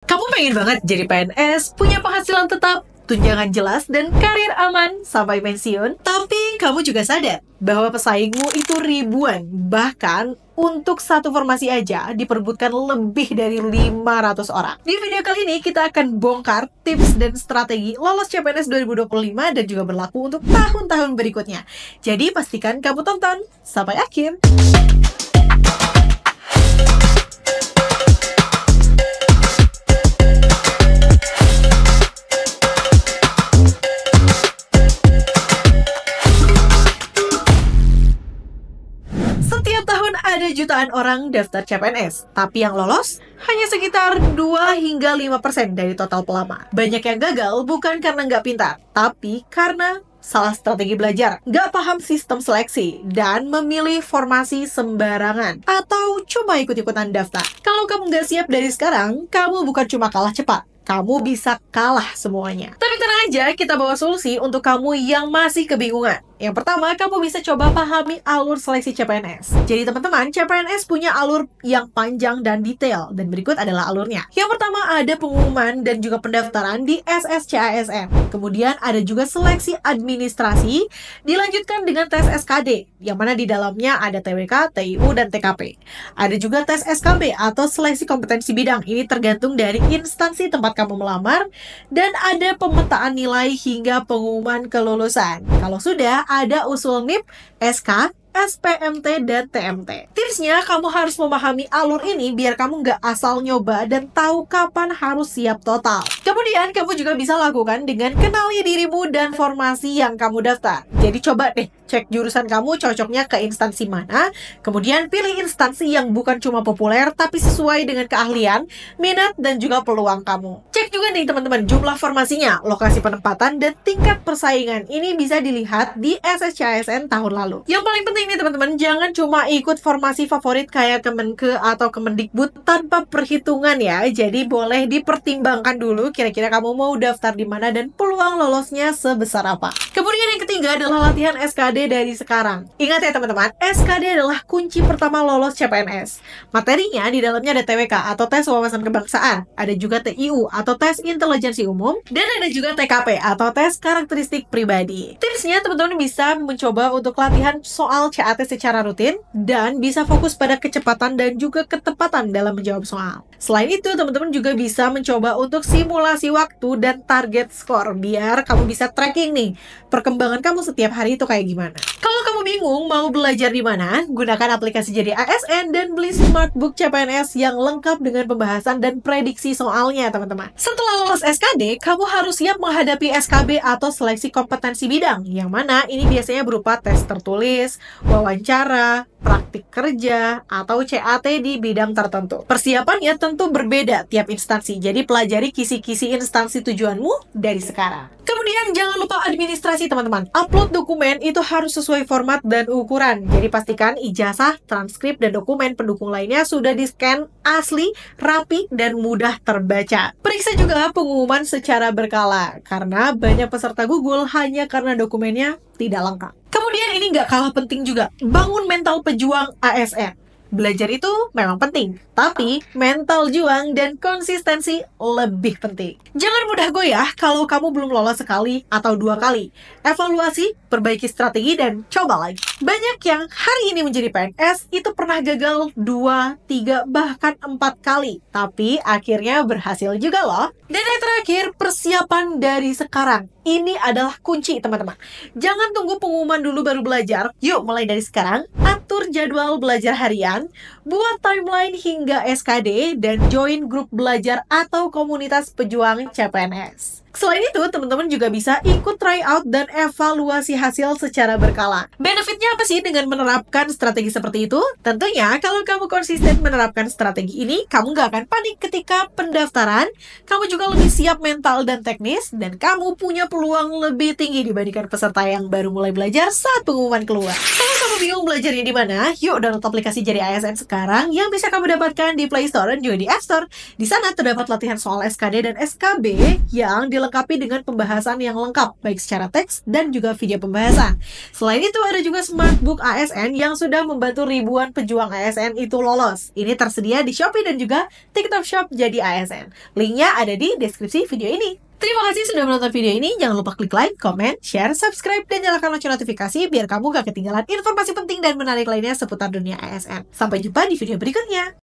Kamu pengen banget jadi PNS, punya penghasilan tetap, tunjangan jelas, dan karir aman sampai pensiun? Tapi kamu juga sadar bahwa pesaingmu itu ribuan. Bahkan untuk satu formasi aja diperebutkan lebih dari 500 orang. Di video kali ini kita akan bongkar tips dan strategi lolos CPNS 2025 dan juga berlaku untuk tahun-tahun berikutnya. Jadi pastikan kamu tonton sampai akhir. Setiap tahun ada jutaan orang daftar CPNS, tapi yang lolos hanya sekitar 2 hingga 5% dari total pelamar. Banyak yang gagal bukan karena nggak pintar, tapi karena salah strategi belajar, nggak paham sistem seleksi, dan memilih formasi sembarangan, atau cuma ikut-ikutan daftar. Kalau kamu nggak siap dari sekarang, kamu bukan cuma kalah cepat, kamu bisa kalah semuanya. Tapi tenang aja, kita bawa solusi untuk kamu yang masih kebingungan. Yang pertama, kamu bisa coba pahami alur seleksi CPNS. Jadi teman-teman, CPNS punya alur yang panjang dan detail, dan berikut adalah alurnya. Yang pertama ada pengumuman dan juga pendaftaran di SSCASN. Kemudian ada juga seleksi administrasi, dilanjutkan dengan tes SKD, yang mana di dalamnya ada TWK, TIU, dan TKP. Ada juga tes SKB atau seleksi kompetensi bidang. Ini tergantung dari instansi tempat kamu melamar, dan ada pemetaan nilai hingga pengumuman kelulusan. Kalau sudah, ada usul NIP, SK, SPMT, dan TMT. Tipsnya, kamu harus memahami alur ini biar kamu nggak asal nyoba dan tahu kapan harus siap total. Kemudian, kamu juga bisa lakukan dengan kenali dirimu dan formasi yang kamu daftar. Jadi coba deh, cek jurusan kamu cocoknya ke instansi mana, kemudian pilih instansi yang bukan cuma populer, tapi sesuai dengan keahlian, minat, dan juga peluang kamu. Cek juga nih teman-teman, jumlah formasinya, lokasi penempatan, dan tingkat persaingan. Ini bisa dilihat di SSCASN tahun lalu. Yang paling penting nih teman-teman, jangan cuma ikut formasi favorit kayak Kemenke atau Kemendikbud tanpa perhitungan ya. Jadi boleh dipertimbangkan dulu kira-kira kamu mau daftar di mana dan peluang lolosnya sebesar apa. Kemudian yang ketiga adalah latihan SKD dari sekarang. Ingat ya teman-teman, SKD adalah kunci pertama lolos CPNS. Materinya di dalamnya ada TWK atau tes wawasan kebangsaan, ada juga TIU atau tes intelijensi umum, dan ada juga TKP atau tes karakteristik pribadi. Tipsnya teman-teman bisa mencoba untuk latihan soal CAT secara rutin dan bisa fokus pada kecepatan dan juga ketepatan dalam menjawab soal. Selain itu, teman-teman juga bisa mencoba untuk simulasi waktu dan target skor biar kamu bisa tracking nih perkembangan kamu setiap hari itu kayak gimana. Kalau kamu bingung mau belajar di mana, gunakan aplikasi Jadi ASN dan beli Smartbook CPNS yang lengkap dengan pembahasan dan prediksi soalnya, teman-teman. Setelah lolos SKD, kamu harus siap menghadapi SKB atau seleksi kompetensi bidang, yang mana ini biasanya berupa tes tertulis, wawancara, praktik kerja, atau CAT di bidang tertentu. Persiapannya tentu berbeda tiap instansi, jadi pelajari kisi-kisi instansi tujuanmu dari sekarang. Kemudian jangan lupa administrasi teman-teman. Upload dokumen itu harus sesuai format dan ukuran. Jadi pastikan ijazah, transkrip, dan dokumen pendukung lainnya sudah di-scan asli, rapi, dan mudah terbaca. Periksa juga pengumuman secara berkala, karena banyak peserta gugur hanya karena dokumennya tidak lengkap. Kemudian ini nggak kalah penting juga, bangun mental pejuang ASN. Belajar itu memang penting, tapi mental juang dan konsistensi lebih penting. Jangan mudah goyah kalau kamu belum lolos sekali atau 2 kali. Evaluasi, perbaiki strategi, dan coba lagi. Banyak yang hari ini menjadi PNS itu pernah gagal 2, 3, bahkan 4 kali. Tapi akhirnya berhasil juga loh. Dan yang terakhir, persiapan dari sekarang. Ini adalah kunci teman-teman. Jangan tunggu pengumuman dulu baru belajar. Yuk mulai dari sekarang, atur jadwal belajar harian, buat timeline hingga SKD, dan join grup belajar atau komunitas pejuang CPNS. Selain itu, teman-teman juga bisa ikut tryout dan evaluasi hasil secara berkala. Benefitnya apa sih dengan menerapkan strategi seperti itu? Tentunya, kalau kamu konsisten menerapkan strategi ini, kamu gak akan panik ketika pendaftaran, kamu juga lebih siap mental dan teknis, dan kamu punya peluang lebih tinggi dibandingkan peserta yang baru mulai belajar saat pengumuman keluar. Kalau kamu bingung belajarnya di mana? Yuk download aplikasi Jadi ASN sekarang yang bisa kamu dapatkan di Play Store dan juga di App Store. Di sana terdapat latihan soal SKD dan SKB yang dilengkapi dengan pembahasan yang lengkap, baik secara teks dan juga video pembahasan. Selain itu ada juga Smartbook ASN yang sudah membantu ribuan pejuang ASN itu lolos. Ini tersedia di Shopee dan juga TikTok Shop Jadi ASN. Linknya ada di deskripsi video ini. Terima kasih sudah menonton video ini. Jangan lupa klik like, comment, share, subscribe, dan nyalakan lonceng notifikasi biar kamu gak ketinggalan informasi penting dan menarik lainnya seputar dunia ASN. Sampai jumpa di video berikutnya.